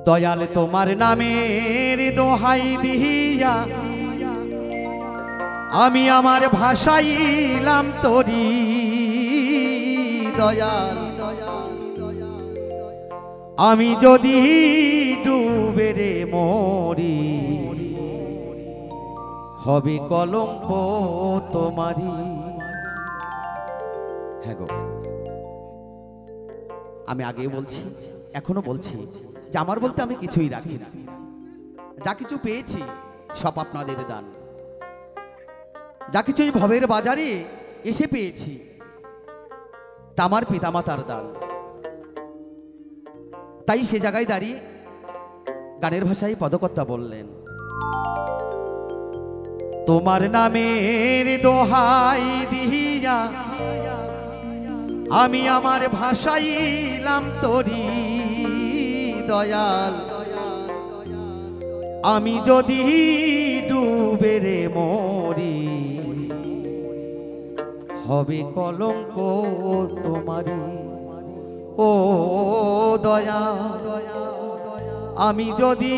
দয়াল তোমার নামের দোহাই দিয়া আমি আমার ভাষাইলাম তোরি দয়াল। আমি যদি ডুবে রে মরি হবে কলঙ্ক তোমারি। হ্যাঁ গো, আমি আগে বলছি এখনো বলছি যে আমার বলতে আমি কিছুই রাখি না। যা কিছু পেয়েছি সব আপনাদের দান। যা কিছু এই ভবের বাজারে এসে পেয়েছি তা আমার পিতামাতার দান। তাই সে জায়গায় দাঁড়িয়ে গানের ভাষায় পদকর্তা বললেন, তোমার নামের দোহাই দিয়া আমি আমার ভাষাইলাম তোরি দয়াল। আমি যদি ডুবে রে মরি হবে কলঙ্ক তোমারি ও দয়াল। আমি যদি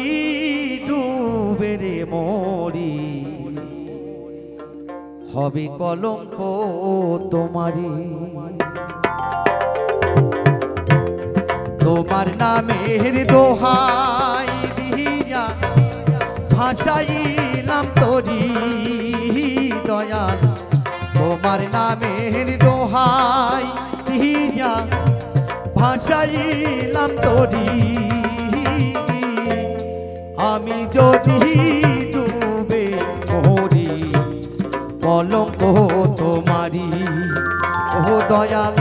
ডুবে রে মরি হবে কলঙ্ক তোমারি। তোমার নামের দোহাই দিয়া ভাষাইলাম তোরি দয়াল। তোমার নামের দোহাই দিয়া ভাষাইলাম তোরি। আমি যদি ডুবে মরি কলঙ্ক তোমারি ও দয়াল।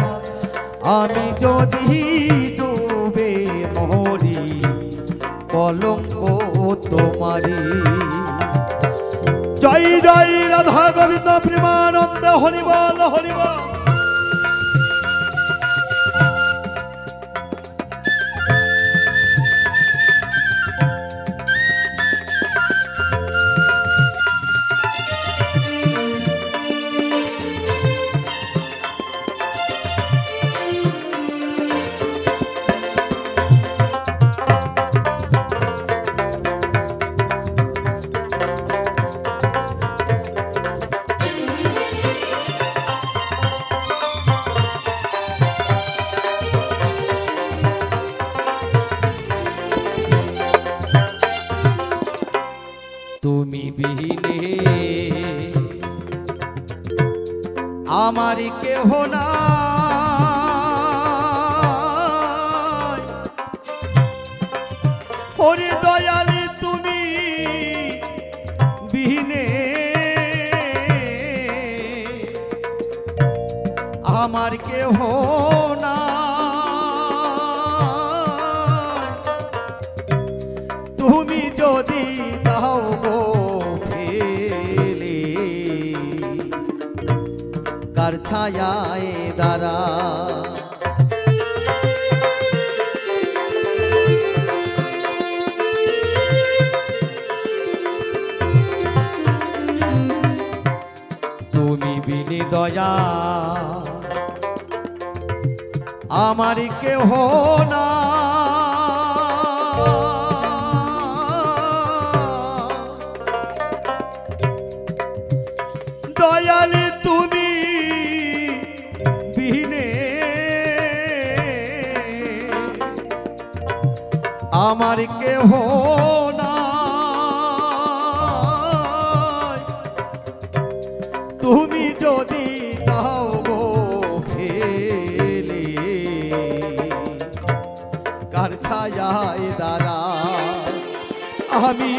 আমি যদি ডুবে মরি কলঙ্ক তোমারি। জয় জয় রাধা গোবিন্দ প্রেমানন্দ হরি বল হরি বল। তুমি বিনে আমার কেহ নাই ওরে দয়াল। তুমি বিনে আমার কেহ নাই। তুমি যদি দাও গো ফেলে কার ছায়ায় দাঁড়া। তুমি বিনে দয়া আমার কেহ না। দয়াল তুমি বিনে আমার কেহ না। তুমি যদি দাও গো ফেলে কার ছায়ায় দাঁড়া। আমি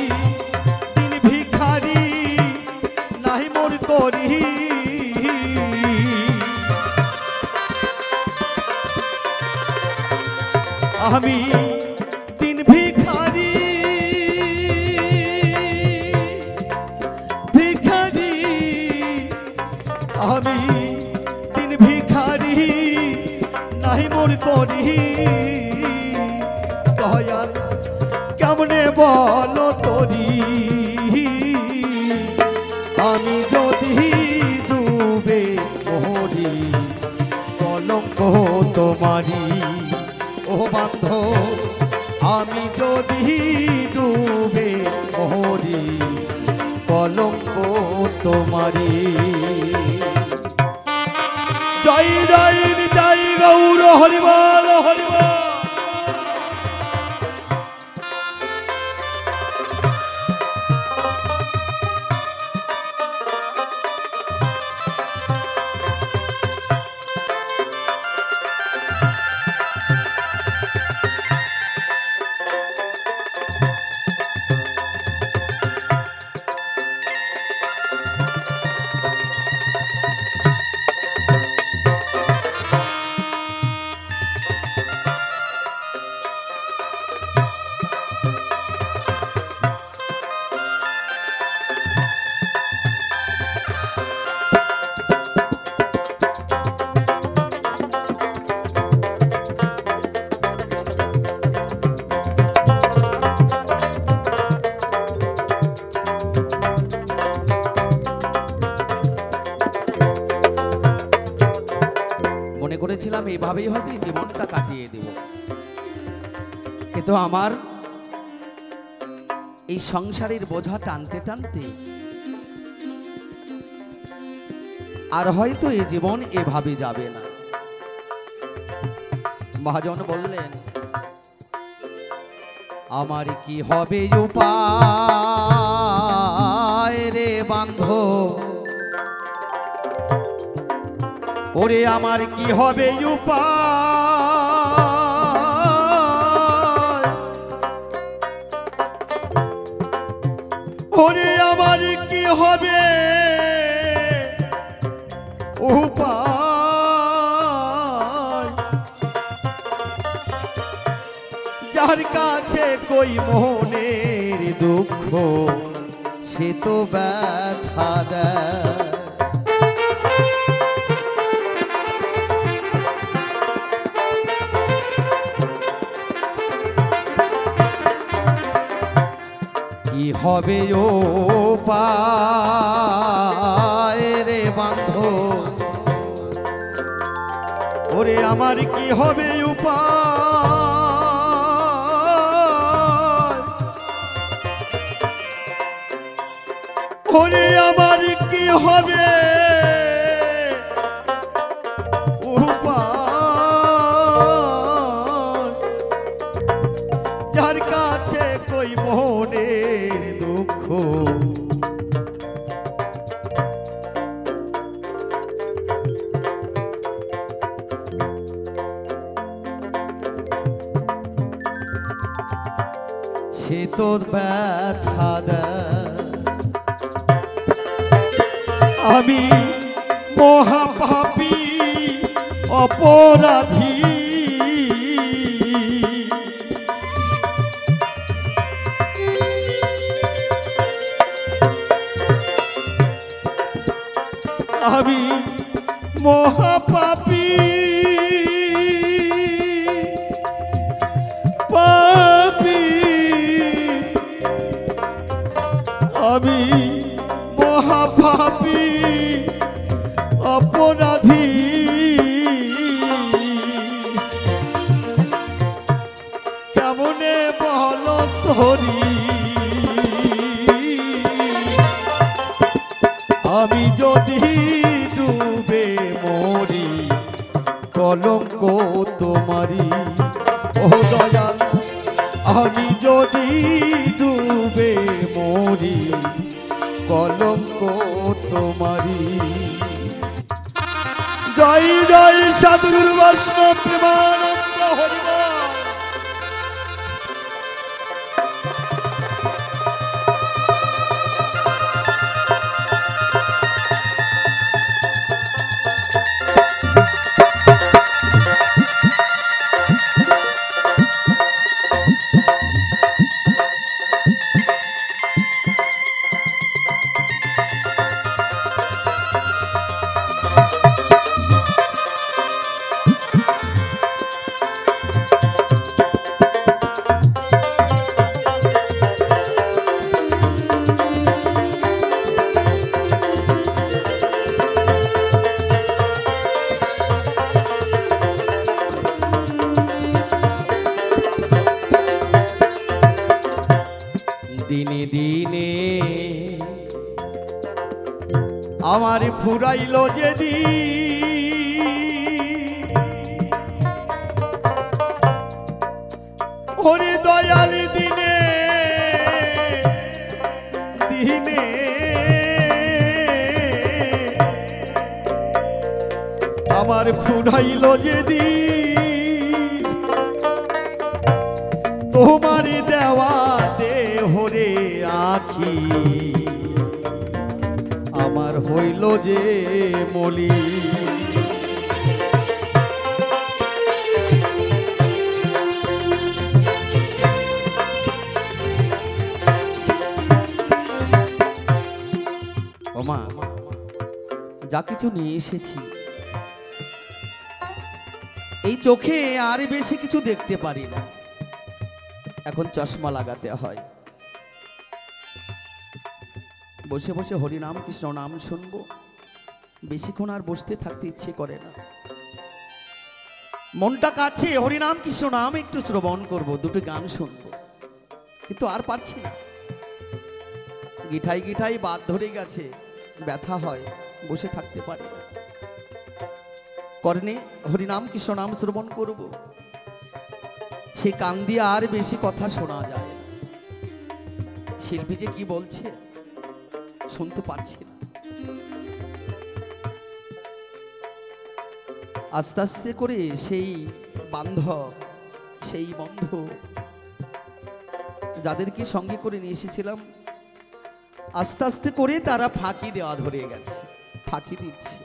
দিন ভিখারি নাই মোর করি আমি দিন ভিখারি ভিখারি। আমি দিন ভিখারি নাই মোর করি দয়াল। কেমনে বলো তোরি আমি যদি ডুবে মরি কলঙ্ক তোমারি ও বান্ধব। আমি যদি ডুবে মরি কলঙ্ক তোমারি। জয় জয় নিতাই গৌর হরিবল হরিবল। করেছিলাম এইভাবেই হয়তো জীবনটা কাটিয়ে দেব, কিন্তু আমার এই সংসারের বোঝা টানতে টানতে আর হয়তো এই জীবন এভাবে যাবে না। মহাজন বললেন, আমার কি হবে উপায় রে বান্ধব, ওরে আমার কি হবে উপায়, ওরে আমার কি হবে উপায়, যার কাছে কই মনের দুঃখ সে তো ব্যথা দেয়। কি হবে উপায় রে বান্ধব, ওরে আমার কি হবে উপায়, ওরে আমার কি হবে উপায়, যার কাছে কই মনের দুঃখ সে তো ব্যথা দেয়। আমি মহাপাপী অপরাধী, আমি মহাপাপী পাপী, আমি মহাপাপী অপরাধী, কেমনে বল তোরি, আমি যদি ডুবে মরি কলঙ্ক তোমারি। ও দয়াল, আমি যদি ডুবে মরি কলঙ্ক তোমারি। জয় জয় সাধুগুরু বৈষ্ণব প্রেমানন্দ হরিবল। দিনে দিনে আমার ফুরাইল যেদিন, ওরে দয়াল দিনে দিনে আমার ফুরাইল যেদিন, তোমার দেওয়া দেহরে আখি আমার হইল যে মলি। ওমা যা কিছু নিয়ে এসেছি এই চোখে আর বেশি কিছু দেখতে পারি না, এখন চশমা লাগাতে হয়। বসে বসে হরিনাম কৃষ্ণ নাম শুনবো, বেশিক্ষণ আর বসতে থাকতে ইচ্ছে করে না। মনটা কাছে হরিনাম কৃষ্ণ নাম একটু শ্রবণ করব, দুটো গান শুনবো, কিন্তু আর পারছি না। গিঠাই গিঠাই বাদ ধরে গেছে, ব্যথা হয়, বসে থাকতে পারি না। কর্ণে হরিনাম কৃষ্ণ নাম শ্রবণ করব, সেই কান দিয়ে আর বেশি কথা শোনা যায়। শিল্পী যে কি বলছে শুনতে পারছি না। আস্তে আস্তে করে সেই বান্ধব, সেই বন্ধু যাদেরকে সঙ্গে করে নিয়ে এসেছিলাম, আস্তে আস্তে করে তারা ফাঁকি দেওয়া ধরে গেছে, ফাঁকি দিচ্ছে।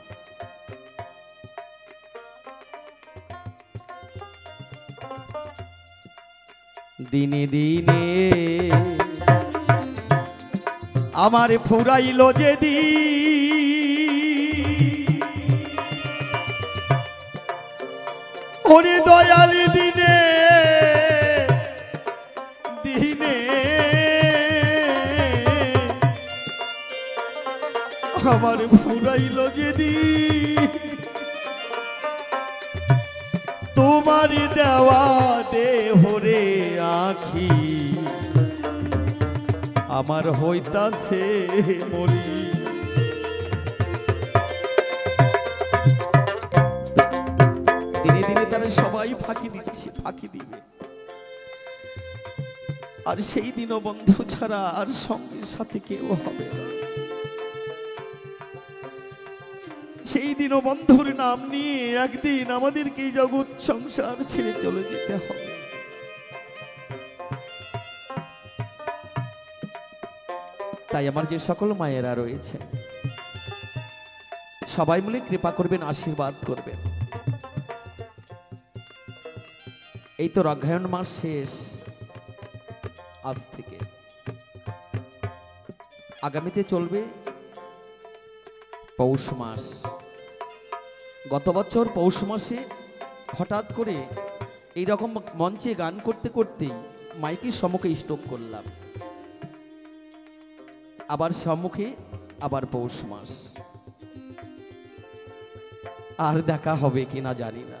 দিনে দিনে আমার ফুরাইল যেদিন, ওরে দয়াল দিনে দিনে আমার ফুরাইল যেদিন, তোমার দেওয়া দেহরে আখি আমার হইতাছে মরি। দিনে দিনে তারা সবাই ফাঁকি দিচ্ছে, ফাঁকি দিবে। আর সেই দিনও বন্ধু ছাড়া আর সঙ্গের সাথে কেউ হবে না। সেই দিনও বন্ধুর নাম নিয়ে একদিন আমাদেরকে এই জগৎ সংসার ছেড়ে চলে যেতে হবে। তাই আমার যে সকল মায়েরা রয়েছে সবাই মিলে কৃপা করবেন, আশীর্বাদ করবেন। এই তো অগ্রহায়ণ মাস শেষ, আজ থেকে আগামীতে চলবে পৌষ মাস। গত বছর পৌষ মাসে হঠাৎ করে এইরকম মঞ্চে গান করতে করতেই মাইকের সম্মুখে স্ট্রোক করলাম। আবার সম্মুখে আবার পৌষ মাস, আর দেখা হবে কিনা জানি না।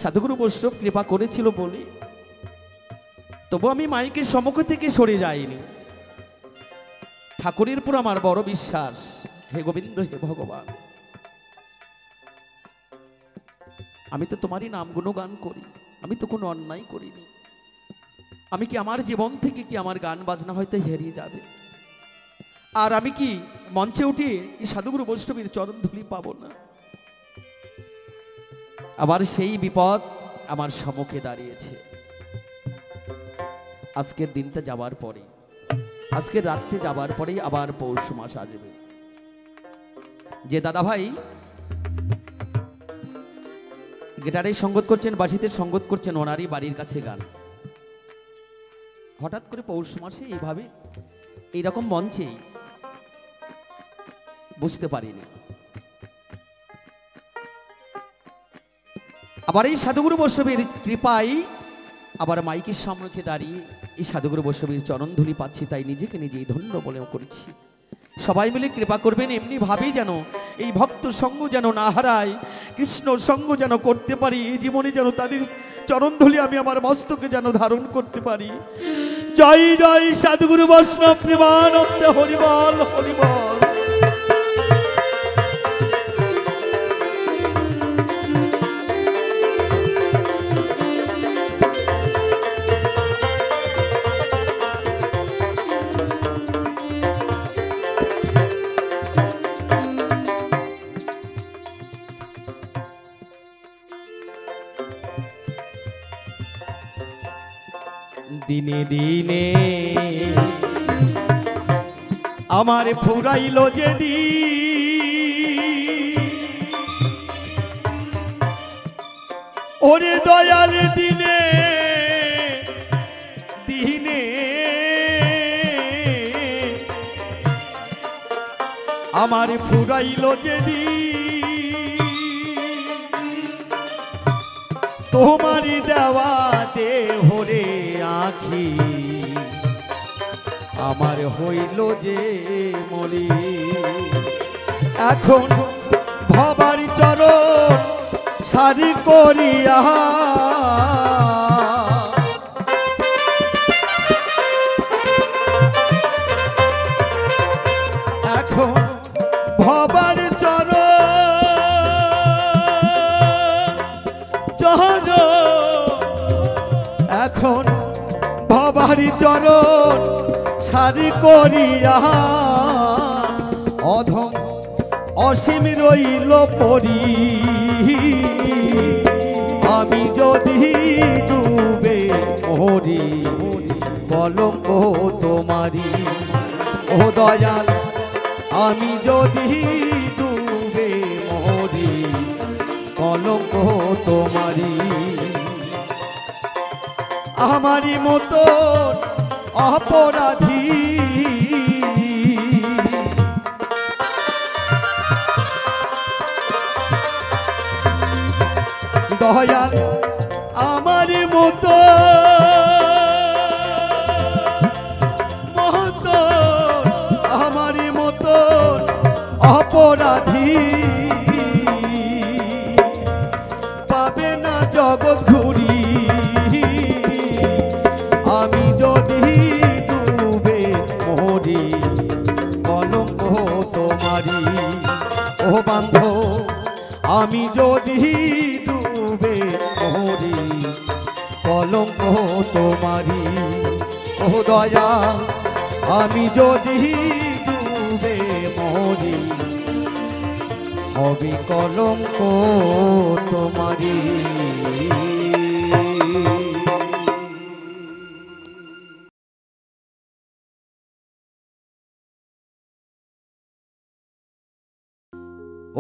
সাধুগুরু বৈষ্ণব কৃপা করেছিল বলে তবু আমি মাইকের সম্মুখ থেকে সরে যাইনি। ঠাকুরের উপর আমার বড় বিশ্বাস। হে গোবিন্দ, হে ভগবান, আমি তো তোমারই নাম গুণগান করি, আমি তো কোনো অন্যায় করিনি। আমি কি আমার জীবন থেকে কি আমার গান বাজনা হয়তো হারিয়ে যাবে? আর আমি কি মঞ্চে উঠে এই সাধুগুরু বৈষ্ণবের চরণ ধুলি পাবো না? আবার সেই বিপদ আমার সম্মুখে দাঁড়িয়েছে। আজকের দিনটা যাবার পরে, আজকের রাত্রে যাবার পরে আবার পৌষ মাস আসবে। যে দাদা ভাই গিটারে সঙ্গত করছেন, বাঁশিতে সঙ্গত করছেন, ওনারই বাড়ির কাছে গান। হঠাৎ করে পৌষ মাসে এইভাবে এইরকম মঞ্চে বুঝতে পারিনি। আবার এই সাধুগুরু বৈষ্ণবের কৃপায় আবার মাইকের সামনে দাঁড়িয়ে এই সাধুগুরু বৈষ্ণবের চরণ ধুলি পাচ্ছি, তাই নিজেকে নিজেই ধন্য বলে করেছি। সবাই মিলে কৃপা করবেন, এমনি ভাবেই যেন এই ভক্ত সঙ্গ যেন না হারায়, কৃষ্ণ সঙ্গ যেন করতে পারি, এই জীবনে যেন তাদের চরণধূলি আমি আমার মস্তকে যেন ধারণ করতে পারি। জয় জয় সাধুগুরু বৈষ্ণব প্রেমানন্দ, হরিবল হরিবল। দিনে দিনে আমার ফুরাইল যেদি, ওরে দয়াল দিনে দিনে আমার ফুরাইল যেদি, তোমারি দেওয়া দেহরে আখি আমার হইল যে মরি। এখন ভবার চরণ সারি করিয়া এখন ভবার চরণ এখন ভবারি চরণ সারি করিয়া অধম অসীম রইল পরি। আমি যদি ডুবে মরি কলঙ্ক তোমারি। ও দয়াল আমি যদি ডুবে মরি কলঙ্ক তোমারি। আমারি মতো অপরাধী দয়াল আমারি মতো আমারি মতো অপরাধী পাবে না জগৎ ঘুরি। আমি যদি ডুবে মরি কলঙ্ক তোমারি। ও বান্ধব আমি যদি ডুবে মরি কলঙ্ক তোমারি। ও দয়া আমি যদি ডুবে মরি হবে কলঙ্ক তোমারি।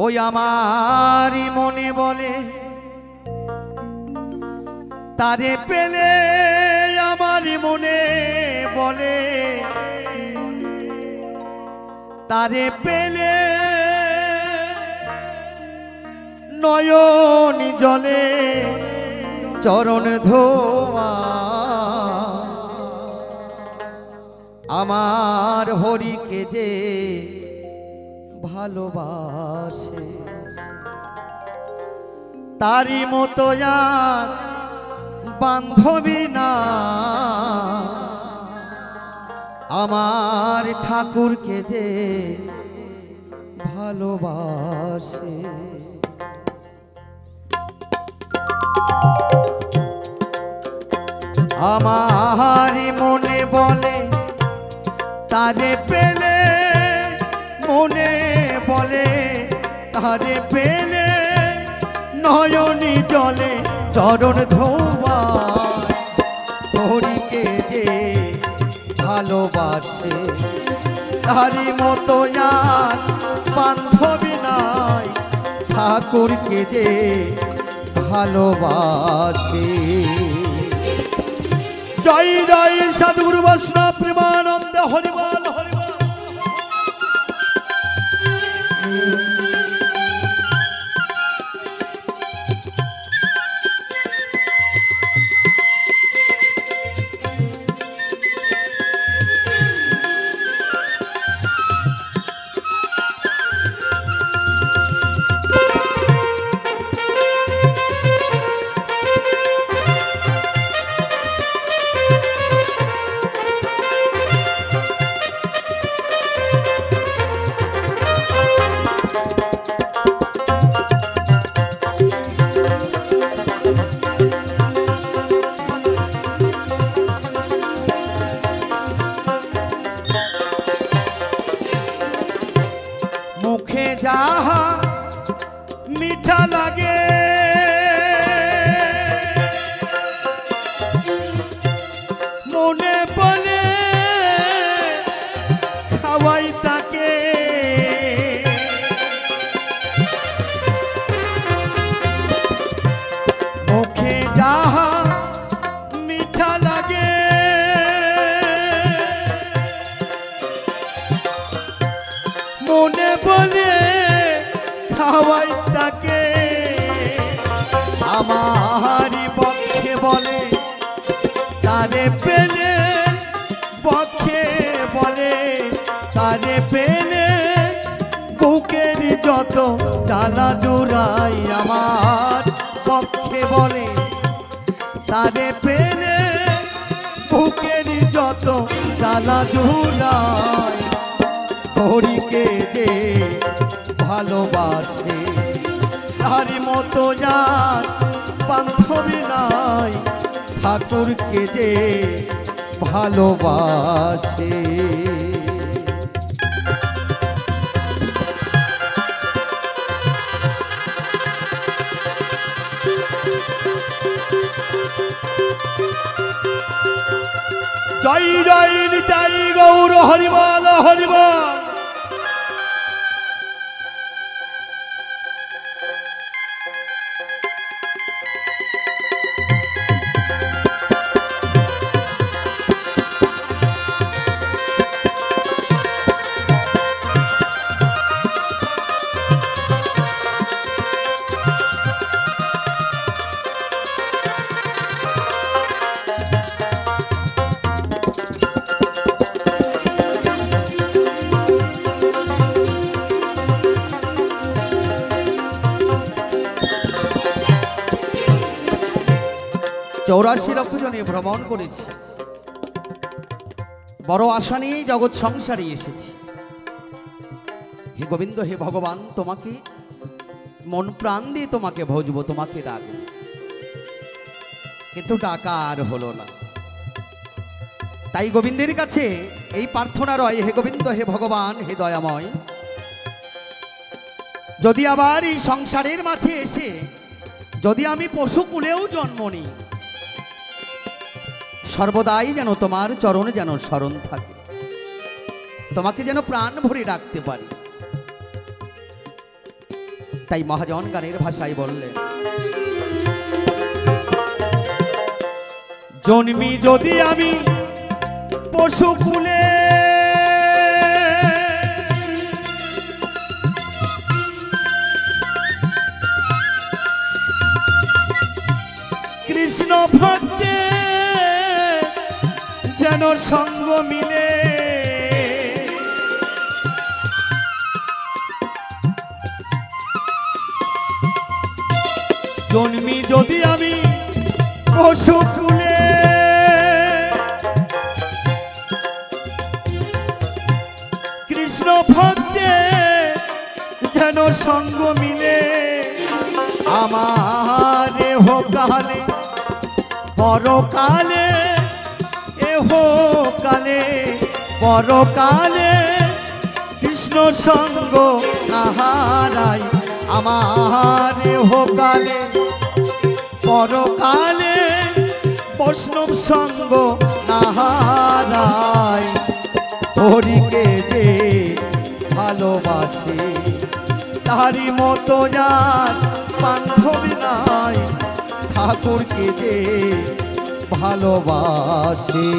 ওই আমারই মনে বলে তারে পেলে, আমারই মনে বলে তারে পেলে নয়ন জলে চরণ ধোয়া। আমার হরিকে যে ভালোবাসে তারি মতো আর বান্ধবী না। আমার ঠাকুরকে যে ভালোবাসে আমারই মনে বলে তারে পেলে, মনে বলে তারে পেলে নয়নি জলে চরণ ধোয়া। হরিকে যে ভালোবাসে তারি মতো আর বান্ধবী নাই। ঠাকুরকে যে ভালোবাসে। জয় জয় সাধুগুরু বৈষ্ণব প্রেমানন্দ, হরিবল হরিবল। তারে পেলে পক্ষে বলে, তারে পেলে বুকের যত জ্বালা জুড়াই আমার পক্ষে বলে, তারে পেলে বুকের যত জ্বালা জুড়াই। হরিকে যে ভালোবাসে তার মতো যার বান্ধবী নাই, ঠাকুরকে যে ভালোবাসে। জয় জয় নিতাই গৌর হরিবল হরিবল। চৌরাশি লক্ষ জনে ভ্রমণ করেছি, বড় আশা নিয়ে জগৎ সংসারে এসেছি। হে গোবিন্দ, হে ভগবান, তোমাকে মন প্রাণ দিয়ে তোমাকে ভজবো, তোমাকে ডাকবো, কিন্তু ডাকা আর হলো না। তাই গোবিন্দের কাছে এই প্রার্থনা রয়, হে গোবিন্দ, হে ভগবান, হে দয়াময়, যদি আবার এই সংসারের মাঝে এসে যদি আমি পশুকুলেও জন্ম নিই, সর্বদাই যেন তোমার চরণে যেন স্মরণ থাকে, তোমাকে যেন প্রাণ ভরে ডাকতে পারি। তাই মহাজন গানের ভাষায় বললেন, জন্মি যদি আমি পশুকুলে, কৃষ্ণ ভক্তে যেন সঙ্গ মিলে, জন্মি যদি আমি পশুকুলে, কৃষ্ণ ভক্তে যেন সঙ্গ মিলে, আমার কালে পরকালে, কালে পরকালে কৃষ্ণ সঙ্গ নাহারাই, আমার কালে পরকালে বৈষ্ণব সঙ্গ নাহারাই। হরিকে যে ভালোবাসে তারই মতো যার বান্ধবী নাই, ঠাকুরকে যে ভালোবাসে।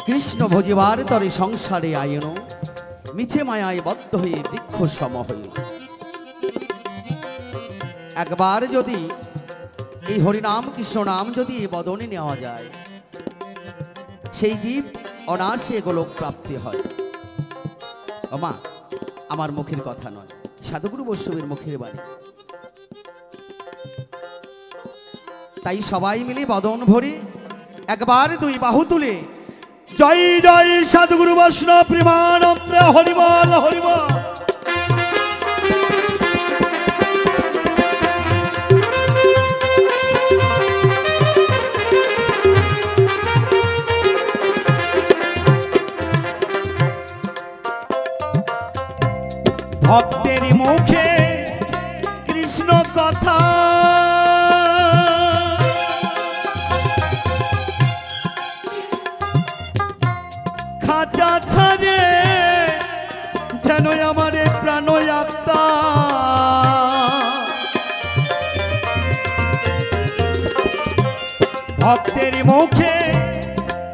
কৃষ্ণ ভজিবার তরে সংসারে আয়ন, মিছে মায়ায় বদ্ধ হয়ে বৃক্ষ সম হয়ে। একবার যদি এই হরিনাম কৃষ্ণ নাম যদি এই বদনে নেওয়া যায়, সেই জীব অনায়াসে গোলক প্রাপ্তি হয়। ওমা, আমার মুখের কথা নয়, সাধুগুরু বৈষ্ণবের মুখের বাণী। তাই সবাই মিলে বদন ভরে একবার দুই বাহু তুলে জয় জয় সদ্গুরু বৈষ্ণব প্রেমানন্দ হরিবল হরিবল। ভক্তের মুখে কৃষ্ণ কথা খাঁচা ছাড়ে যেন আমার প্রাণ আত্মা। ভক্তের মুখে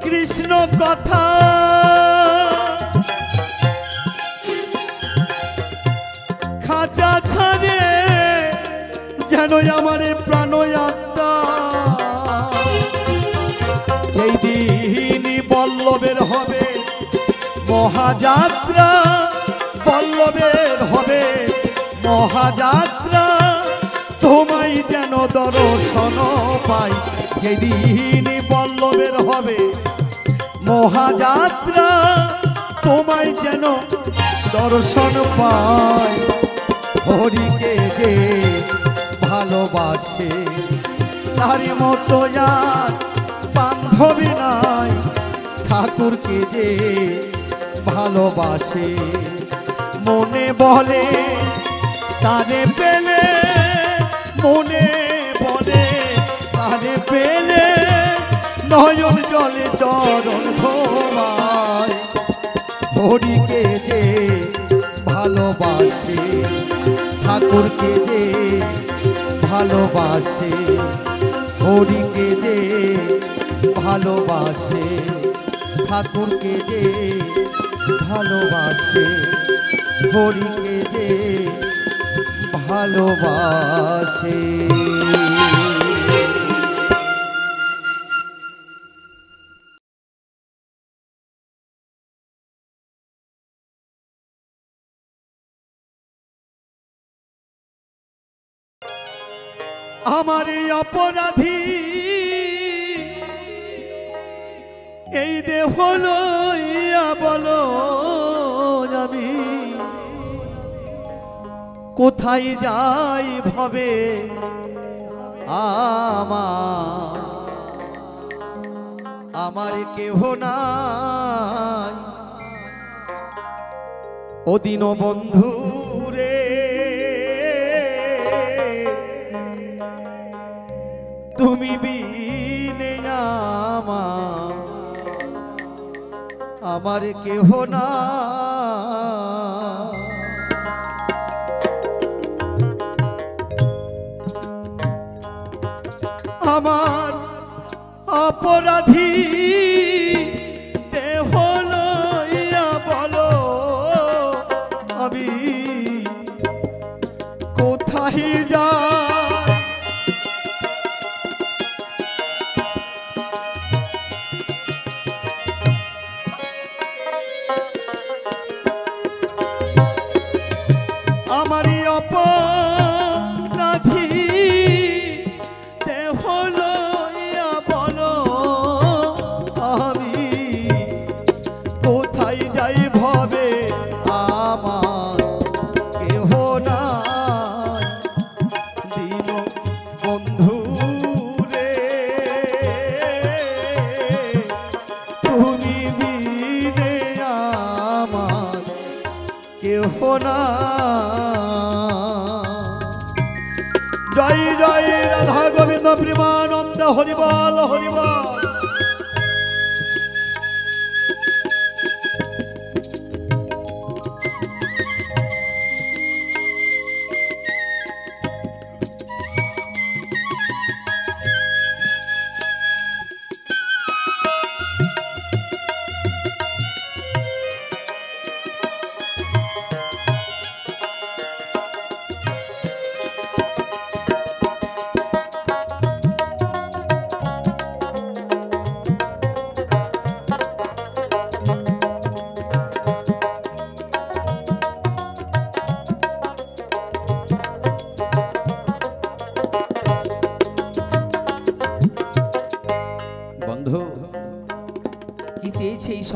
কৃষ্ণ কথা খাঁচা ছাড়ে যেন আমার প্রাণ আত্মা। যেই দিন বল্লভের হবে মহাযাত্রা, বল্লভের হবে মহাযাত্রা, তোমায় যেন দর্শন পাই। যেদিন বল্লভের হবে মহাযাত্রা, তোমায় যেন দর্শন পাই। হরিকে যে ভালোবাসে তার মতো আর বান্ধবী নাই। ঠাকুরকে যে ভালোবাসে মনে বলে তারে পেলে, মনে বলে তারে পেলে নয়ন জলে চরণ ধোয়ায়। হরিকে যে ভালোবাসে, ঠাকুরকে যে ভালোবাসে, হরিকে যে ভালোবাসে, ঠাকুরকে যে ভালোবাসে, হরিকে যে ভালোবাসে। আমার এই অপরাধী এই দেহ লইয়া বলো আমি কোথায় যাই ভবে আমার কেহ নাই। ও দিন বন্ধু রে তুমি বিনে আমার কেহ না। আমার অপরাধী দেহ লইয়া বলো আমি কোথায় যাই। আমারই অপরাধী দেহ লইয়া বলো আমি কোথায় যাই ভবে আমার কেহ নাই। দিন বন্ধু রে তুমি বিনে আমার কেহ না। জয় জয় রাধা গোবিন্দ প্রেমানন্দ হরিবল হরিবল।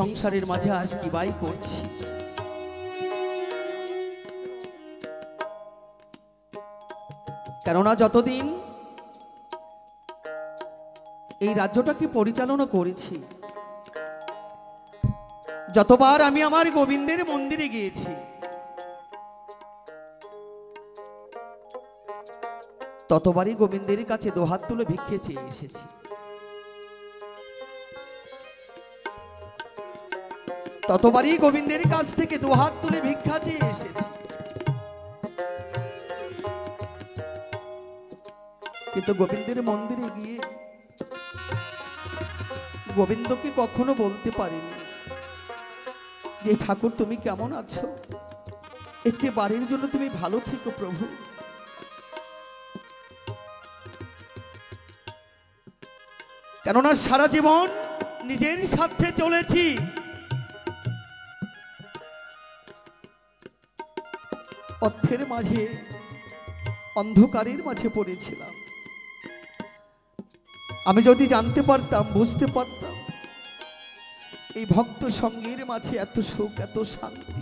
সংসারের মাঝে আজ কি বাই করছি। কেননা যতদিন এই রাজ্যটাকে পরিচালনা করেছি, যতবার আমি আমার গোবিন্দের মন্দিরে গিয়েছি, ততবারই গোবিন্দের কাছে দোহাত তুলে ভিক্ষে চেয়ে এসেছি। ততবারই গোবিন্দের কাছ থেকে দোহাত তুলে ভিক্ষা চেয়ে এসেছি। কিন্তু গোবিন্দের মন্দিরে গিয়ে গোবিন্দকে কখনো বলতে পারিনি যে ঠাকুর তুমি কেমন আছো, একটি বাড়ির জন্য তুমি ভালো থেকো প্রভু। কেননা সারা জীবন নিজের স্বার্থে চলেছি, অর্থের মাঝে অন্ধকারের মাঝে পড়েছিলাম। আমি যদি জানতে পারতাম, বুঝতে পারতাম এই ভক্ত সঙ্গের মাঝে এত সুখ, এত শান্তি,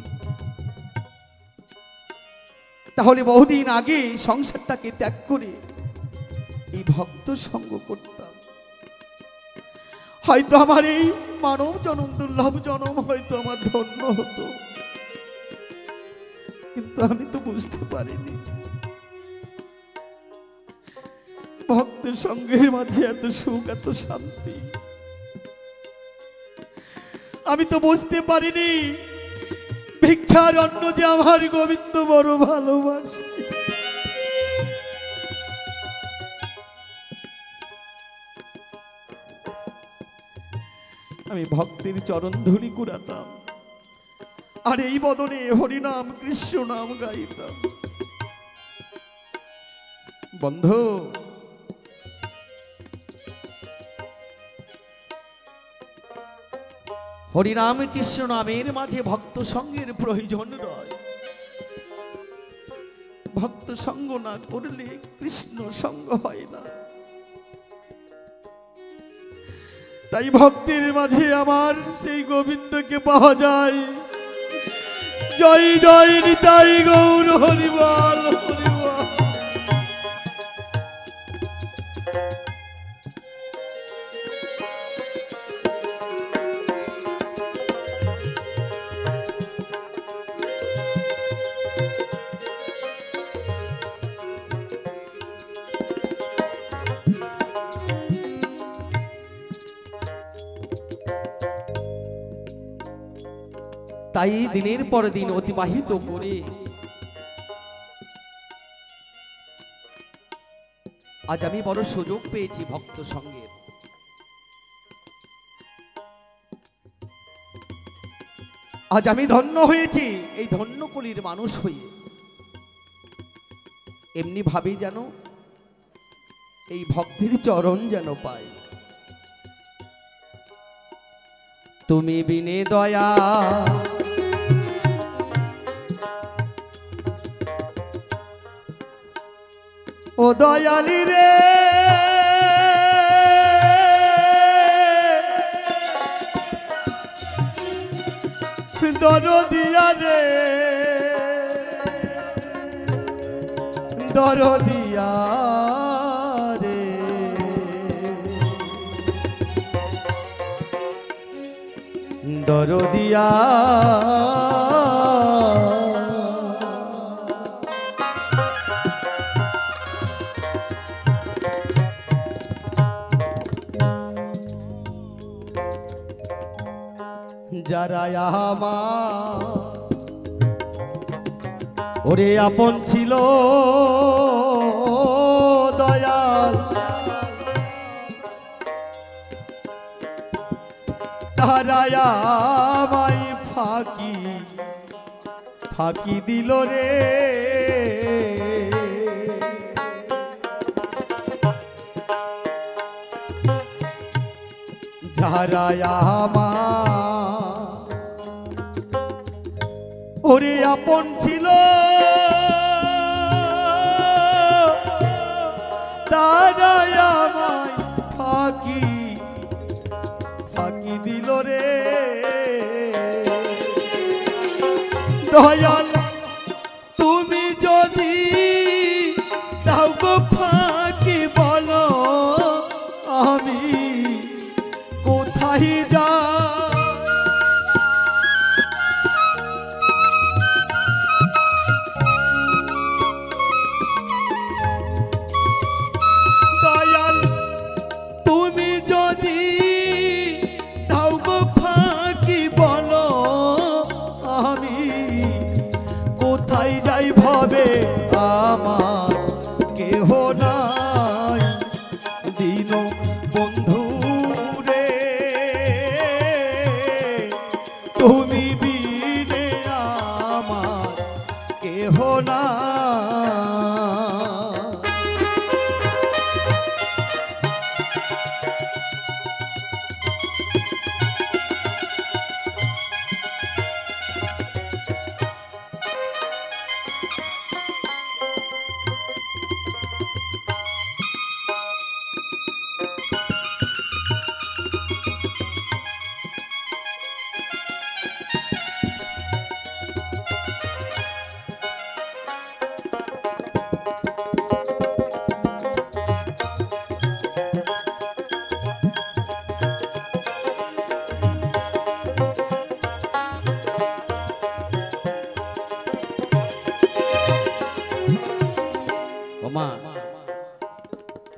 তাহলে বহুদিন আগে সংসারটাকে ত্যাগ করে এই ভক্ত সঙ্গ করতাম। হয়তো আমার এই মানব জনম, দুর্লভ জনম হয়তো আমার ধন্য হতো, কিন্তু আমি তো বুঝতে পারিনি ভক্তের সঙ্গের মাঝে এত সুখ, এত শান্তি। আমি তো বুঝতে পারিনি ভিক্ষার অন্ন যে আমার গোবিন্দ বড় ভালোবাসে। আমি ভক্তের চরণ ধুলি কুড়াতাম, আর এই বদনে হরিনাম কৃষ্ণ নাম গাইতাম। বন্ধু, হরিনাম কৃষ্ণ নামের মাঝে ভক্ত সঙ্গের প্রয়োজন রয়। ভক্ত সঙ্গ না করলে কৃষ্ণ সঙ্গ হয় না। তাই ভক্তের মাঝে আমার সেই গোবিন্দকে পাওয়া যায়। জয় জয় নিতাই গৌর হরিবল হরিবল। তাই দিনের পর দিন অতিবাহিত করে আজ আমি বড় সুযোগ পেয়েছি ভক্ত সঙ্গের। আজ আমি ধন্য হয়েছি এই ধন্য কলির মানুষ হয়ে। এমনি ভাবি যেন এই ভক্তের চরণ যেন পাই। তুমি বিনে দয়া ও দয়ালি রে, দরদিয়া রে, দরদিয়া রে, দরদিয়া। যারা আমার ওরে আপন ছিল দয়াল, তারা আমায় ফাঁকি ফাঁকি দিল রে। যারা আমার ওরে আপন ছিল তারা আমায় ফাঁকি ফাঁকি দিল রে। দয়াল তুমি যদি দাও গো ফাঁকি বলো আমি কোথায় যাই। দয়াল তুমি যদি দাও গো ফাঁকি বলো আমি কোথায় যাই ভবে আমার কেহ নাই দিন বন্ধু রে তুমি বিনে আমার কেহ না।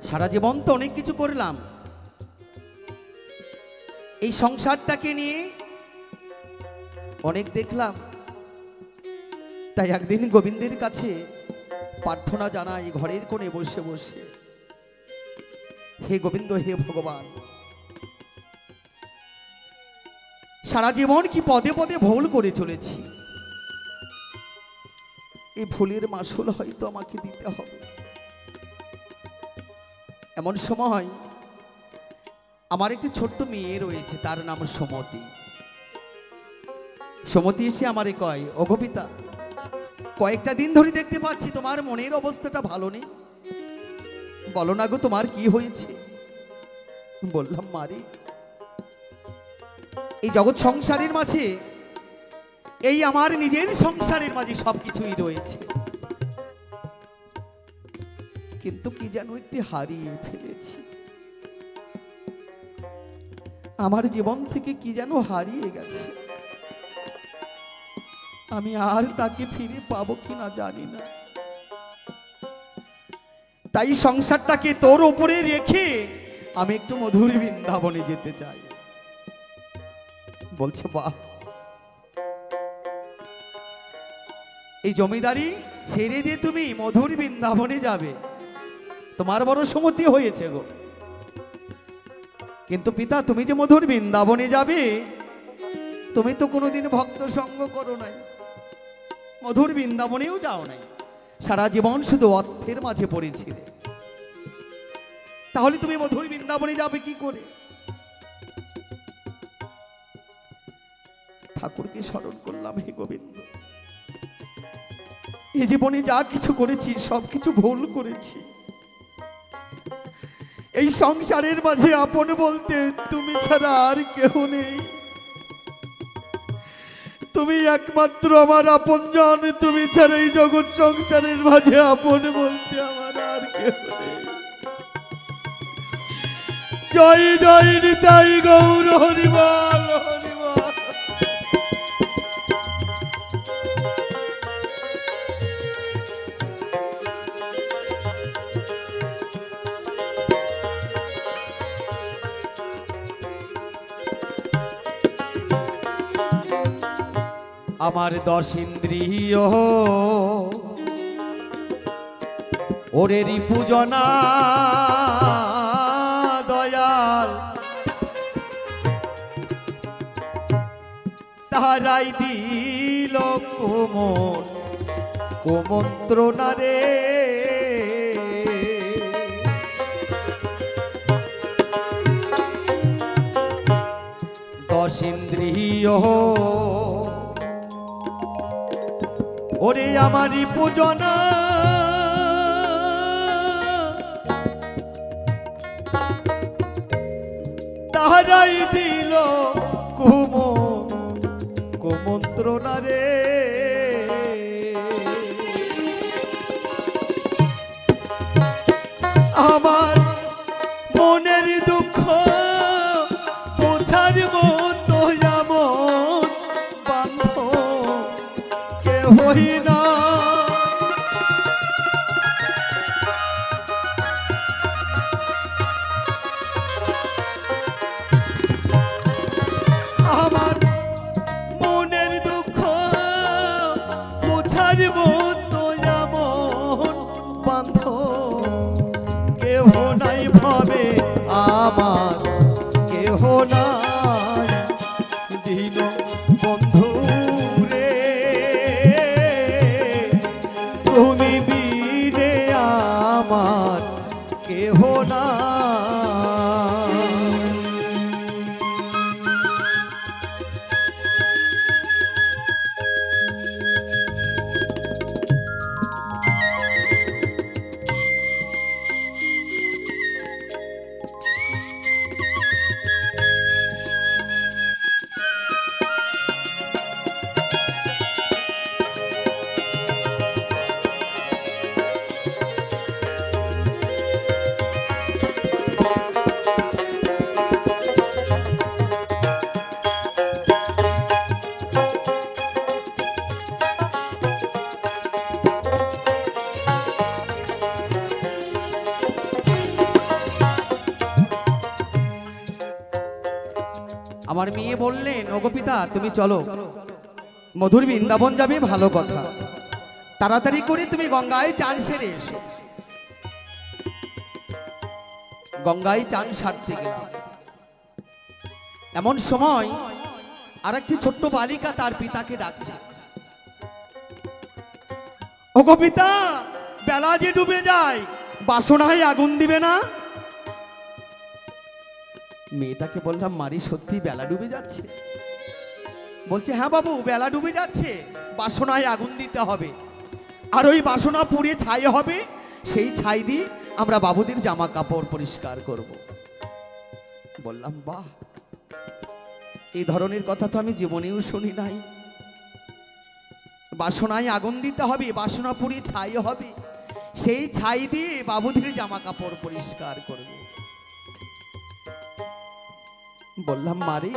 সারা জীবন তো অনেক কিছু করলাম, এই সংসারটাকে নিয়ে অনেক দেখলাম, তাই একদিন গোবিন্দের কাছে প্রার্থনা জানাই ঘরের কোণে বসে বসে, হে গোবিন্দ, হে ভগবান, সারা জীবন কি পদে পদে ভুল করে চলেছি, এই ভুলের মাসুল হয়তো আমাকে দিতে হবে। এমন সময় আমার একটি ছোট্ট মেয়ে রয়েছে, তার নাম সমতি। সমতি এসে আমারে কয়, ওগো পিতা, কয়েকটা দিন ধরে দেখতে পাচ্ছি তোমার মনের অবস্থাটা ভালো নেই, বলো না গো তোমার কি হয়েছে। বললাম, মারে, এই জগৎ সংসারের মাঝে, এই আমার নিজের সংসারের মাঝে সবকিছুই রয়েছে, কিন্তু কি যেন একটি হারিয়ে ফেলেছি, আমার জীবন থেকে কি যেন হারিয়ে গেছে, আমি আর তাকে ফিরে পাবো কিনা জানি না। তাই সংসারটাকে তোর উপরে রেখে আমি একটু মধুর বৃন্দাবনে যেতে চাই। বলছে, বাহ, এই জমিদারি ছেড়ে দিয়ে তুমি মধুর বৃন্দাবনে যাবে, তোমার বড় সমতি হয়েছে গো। কিন্তু পিতা, তুমি যে মধুর বৃন্দাবনে যাবে, তুমি তো কোনোদিন ভক্ত সঙ্গ করো নাই, মধুর বৃন্দাবনেও যাও নাই, সারা জীবন শুধু অর্থের মাঝে পড়েছিলে, তাহলে তুমি মধুর বৃন্দাবনে যাবে কি করে? ঠাকুরকে স্মরণ করলাম, হে গোবিন্দ, এই জীবনে যা কিছু করেছি সবকিছু ভুল করেছি, এই সংসারের মাঝে আপন বলতে তুমি ছাড়া আর কেউ নেই, তুমি একমাত্র আমার আপনজন, তুমি ছাড়া এই জগৎ সংসারের মাঝে আপন বলতে আমার আর কেউ নেই। জয় জয় নিতাই গৌর হরিবল হরিবল। আমার 10 ইন্দ্রিয় ওরে রিপুজনা দয়াল, তাহারাই দিল কোমল কুমন্ত্রণা রে, 10 ইন্দ্রিয় ওরে আমারই পূজনা, তাহারাই দিল কুমন্ত্রণা রে। আমার মনের দুঃখ বোঝার মতো এমন বান্ধব কেহই না। আমার মনের দুঃখ বোঝার মতো এমন বান্ধব কেহ নাই ভাবে আমার, কেহ নাই দিন বন্ধু রে, তুমি বিনে আমার কেহ না। আমার মেয়ে বললেন, ওগো পিতা তুমি চলো, মধুর বৃন্দাবন যাবে, ভালো কথা, তাড়াতাড়ি করে তুমি গঙ্গায় চান সেরে এসো। গঙ্গায় চান সারতে গেলাম, এমন সময় আর একটি ছোট্ট বালিকা তার পিতাকে ডাকছে, ওগো পিতা বেলা যে ডুবে যায়, বাসনায় আগুন দিবে না? মেয়েটাকে বললাম, মারি সত্যি বেলা ডুবে যাচ্ছে? বলছে, হ্যাঁ বাবু বেলা ডুবে যাচ্ছে, বাসনায় আগুন দিতে হবে, আর ওই বাসনা পুড়ে ছাই হবে, সেই ছাই দিয়ে আমরা বাবুদের জামা কাপড় পরিষ্কার করব। বললাম, বাহ, এই ধরনের কথা তো আমি জীবনেও শুনি নাই। বাসনায় আগুন দিতে হবে, বাসনা পুড়ে ছাই হবে, সেই ছাই দিয়ে বাবুদের জামা কাপড় পরিষ্কার করবে। বললাম, মারে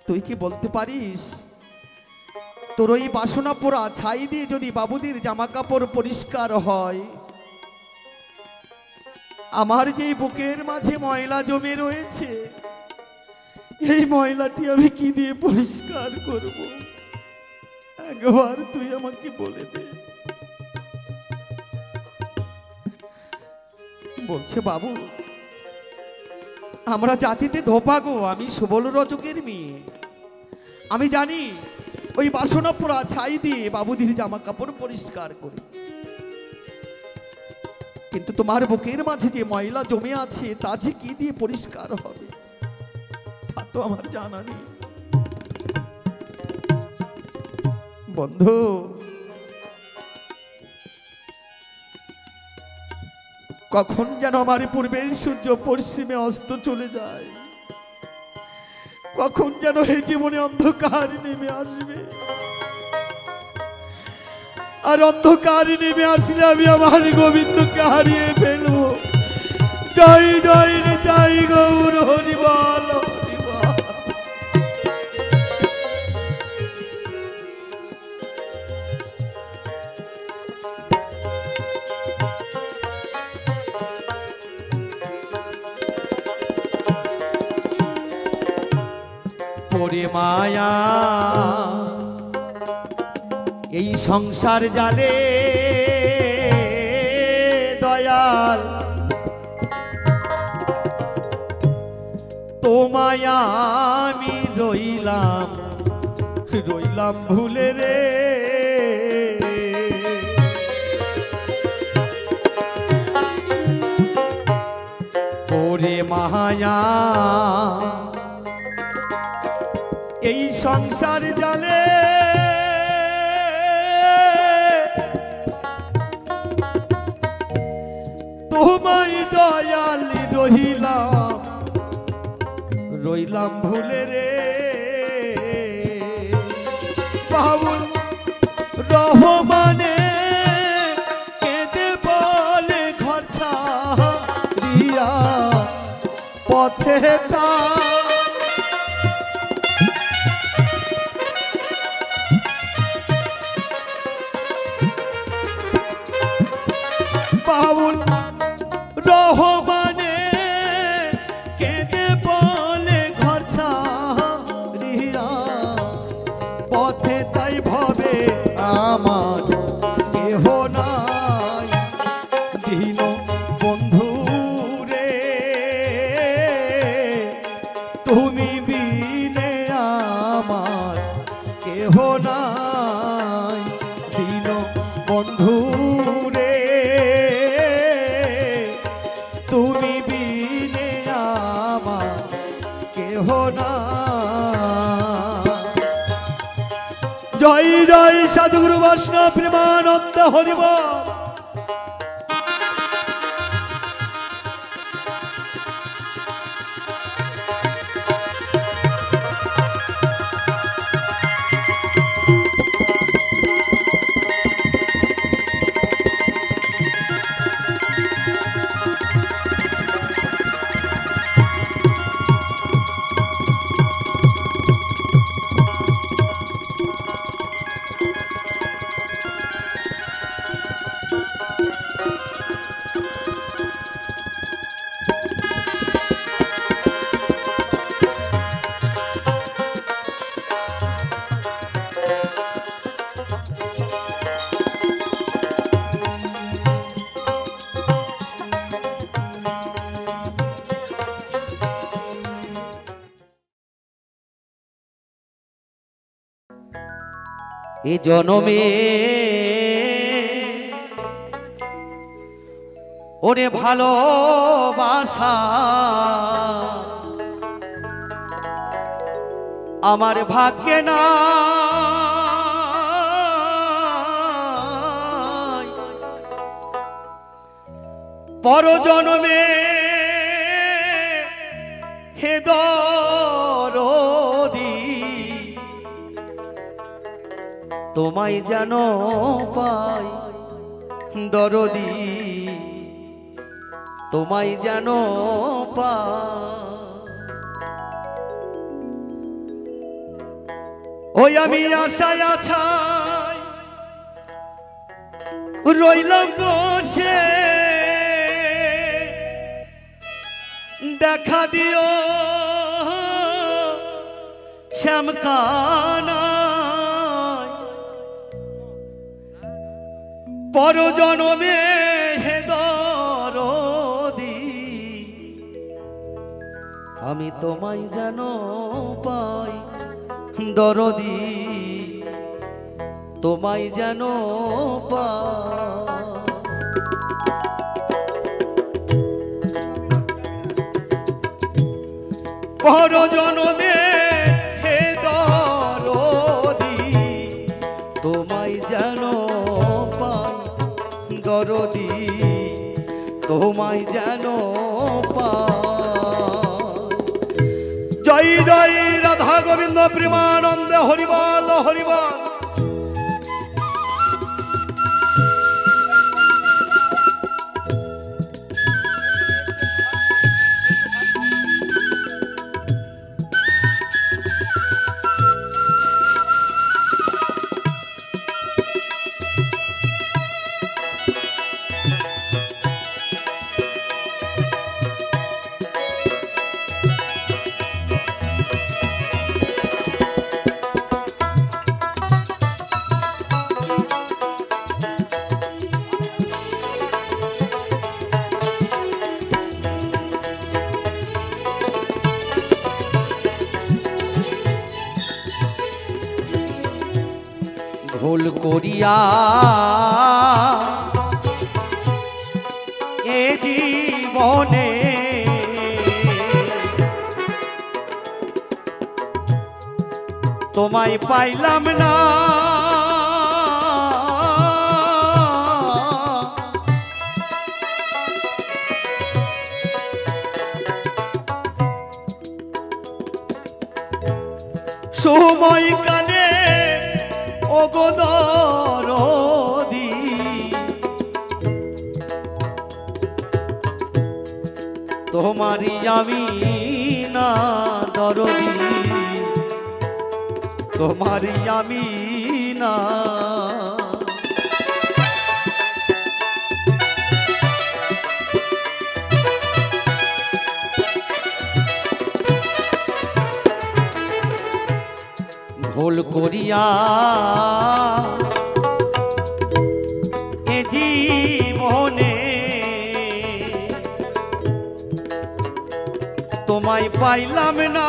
তুই কি বলতে পারিস, তোর ওই বাসনা পোড়া ছাই দিয়ে যদি বাবুদের জামা কাপড় পরিষ্কার হয়, আমার যে বুকের মাঝে ময়লা জমে রয়েছে, এই ময়লাটি আমি কি দিয়ে পরিষ্কার করব? একবার তুই আমাকে বলে দে। বলছে, বাবু আমরা জাতিতে ধোপাগো, আমি সুবল রজকের মেয়ে, আমি জানি ওই বাসনা পোড়া ছাই দিয়ে বাবুদের জামা কাপড় পরিষ্কার করি, কিন্তু তোমার বুকের মাঝে যে ময়লা জমে আছে তা যে কি দিয়ে পরিষ্কার হবে তা তো আমার জানা নেই। বন্ধু, কখন যেন আমার পূর্বের সূর্য পশ্চিমে অস্ত চলে যায়, কখন যেন এই জীবনে অন্ধকার নেমে আসবে, আর অন্ধকার নেমে আসলে আমি আমার গোবিন্দকে হারিয়ে ফেলবো। জয় জয় জয় গৌর হরিবল হরিবল। পরে মায়া এই সংসার জালে দয়াল, তোমায় আমি রইলাম রইলাম ভুলে রে। ওরে মায়া এই সংসার জালে তোমায় দয়াল রহিলাম রইলাম ভুলে রে। বাউল রহমানে কেঁদে বলে ঘর কেহ নাই দীন বন্ধু রে, তুমি বিনে আমার কেহ না। জয় জয় সাধুগুরু বৈষ্ণব প্রেমানন্দ হরি বল। এ জনমে ওরে ভালোবাসা আমার ভাগ্যে না, পর জনমে হে দরদি তোমায় যেন পাই, দরদি তোমায় যেন পাই। ওই আমি আশায় আছাই রইলাম বসে, দেখা দিও শ্যামকানা, পর জনমে হে দরদি আমি তোমায় যেন পাই, দরদি তোমায় যেন পাই। পর জনমে হে দরদি তোমায় যেন পাই, দরদি তোমায় যেন পাই। জয় জয় রাধা গোবিন্দ প্রেমানন্দে হরিবল হরিবল। ভুল করিয়া এ জীবনে তোমায় পাইলাম না, সময় কালে ওগো দরদি তোমারই আমি না, দরদি তোমারই আমি না। ভুল করিয়া এ জীবনে তোমায় পাইলাম না,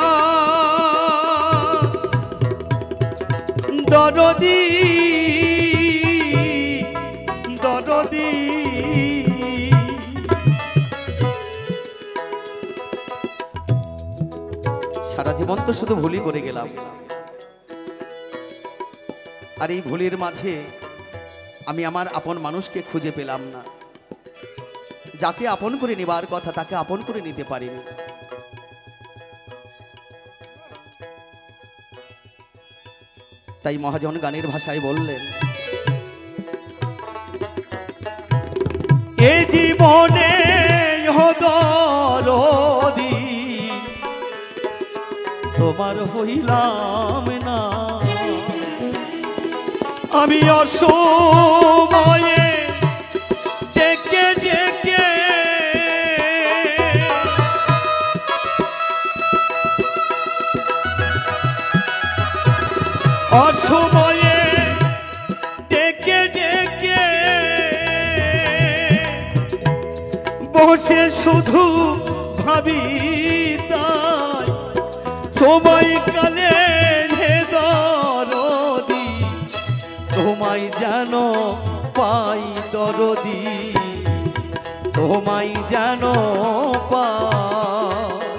দরদি দরদি সারা জীবন তো শুধু ভুলই করে গেলাম, আর এই ভুলের মাঝে আমি আমার আপন মানুষকে খুঁজে পেলাম না। যাকে আপন করে নেবার কথা তাকে আপন করে নিতে পারিনি। তাই মহাজন গানের ভাষায় বললেন, এ জীবনে দরদি তোমার হইলাম না, আমি অসময়ে ডেকে ডেকে অসময়ে ডেকে ডেকে বসে শুধু ভাবি তাই সময়কালে হে দরদি তোমায় যেন পাই দরদি তোমায় যেন পাই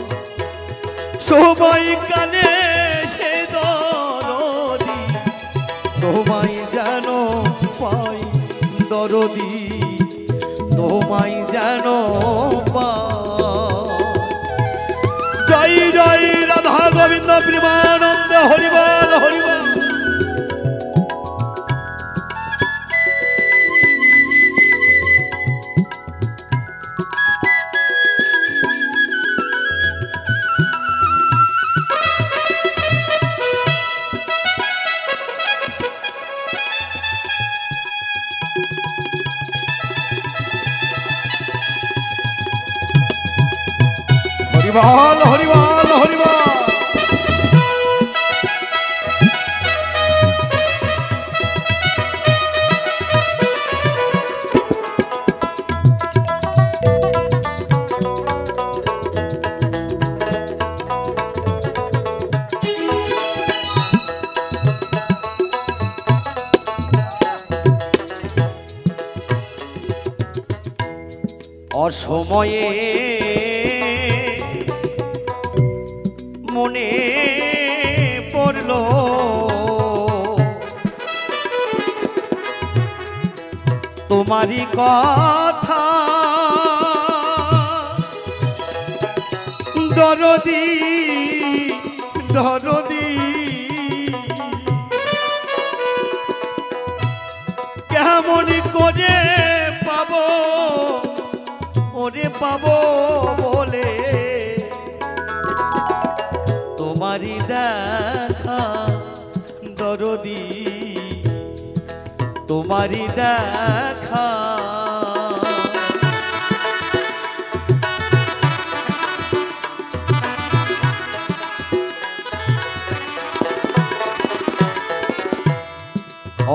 সময়কালে হে দরদি তোমায় যেন পাই দরদি তোমায় যেন পাই। জয় জয় রাধা গোবিন্দ প্রেমানন্দ হরিবল হরিবল। হরিবল হরিবল হরিবল। অসময়ে মনে পড়ল তোমারই কথা দরদি দরদি কেমন করে পাবো ওরে পাবো বলে তোমারই দেখা দরদি তোমারই দেখা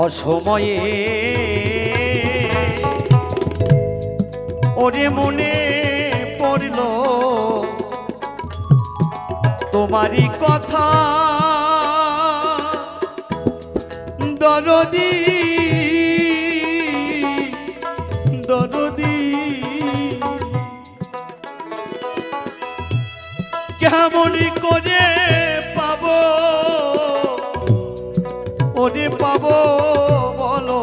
অসময়ে ওরে মনে পড়ল তোমারই কথা দরদি দরদি কেমন করে পাবো ওরে পাবো বলো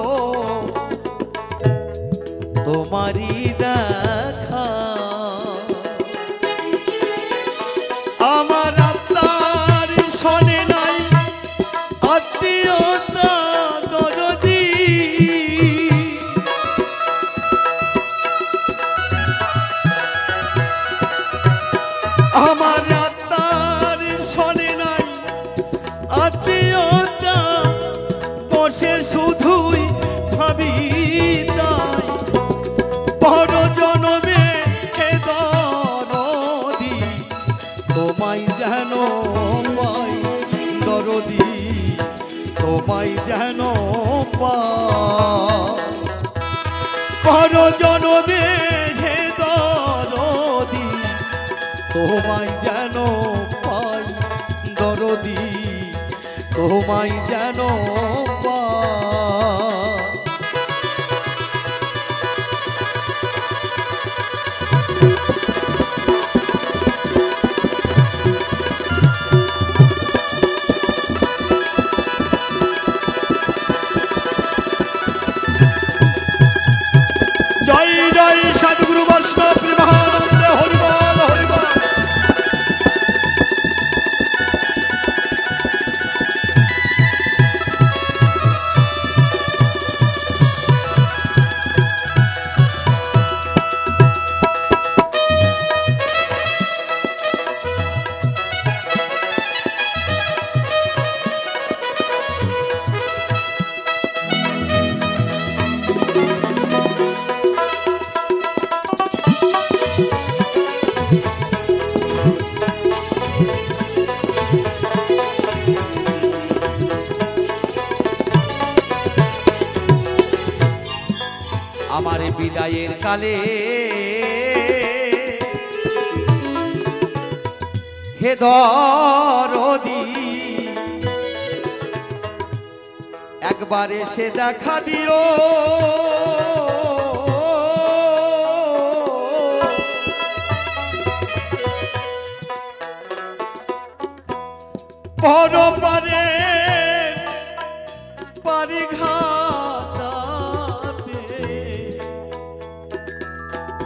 তোমারই দেখা আমার আত্মার শোনে নাই আত্মীয়তা দরদি আমার আত্মার শোনে নাই আত্মীয়তা বসে শুধুই ভাবি তাই বড় জনমে হে দরদি তোমায় যেন পাই দরদি তোমায় যেন পাই বড় জনমে হে দরদি তোমায় যেন পাই দরদি তোমায় যেন জয় জয় সাধুগুরু বৈষ্ণব প্রেমানন্দ হরিবল হরিবল। আমার বিদায়ের কালে হে দরদি একবার এসে দেখা দিও, পরপারে পারিঘাটাতে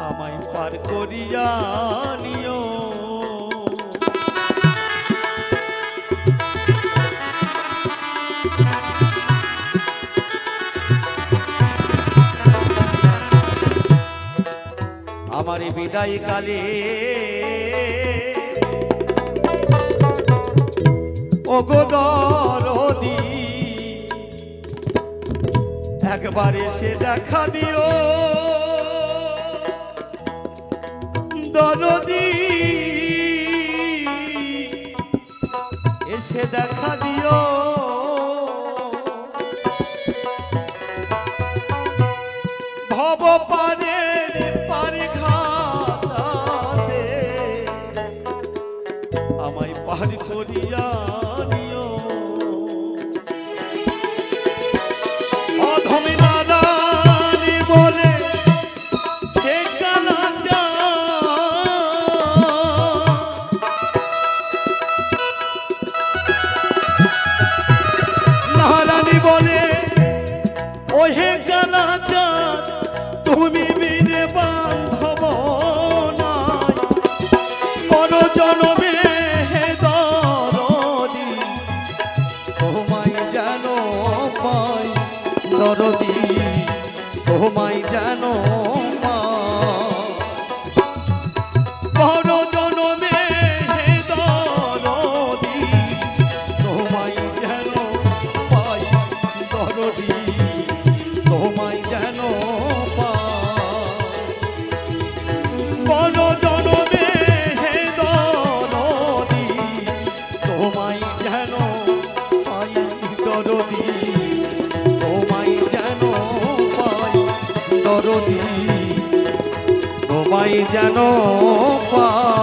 আমায় পার করিয়া নিও। আমার বিদায় কালে ও গো দরদি একবার এসে দেখা দিও, দরদি এসে দেখা দিও। ভব পারে পারিঘাটাতে আমায় পার করিয়া নিও। অধমে নারানি বলে হে কালাচা, নারানি বলে ও হে কালাচা তুমি বিনে বান্ধব নাই, পর জনমে হে দরদি তোমায় যেন পাই, দরদি তোমায় যেন পর জনমে হে দরদি তোমায় যেন পাই, দরদি তোমায় যেন পর জনমে হে দরদি তোমায় যেন পাই, দরদি তোমায় যেন পাই, দরদি তোমায় যেন পাই।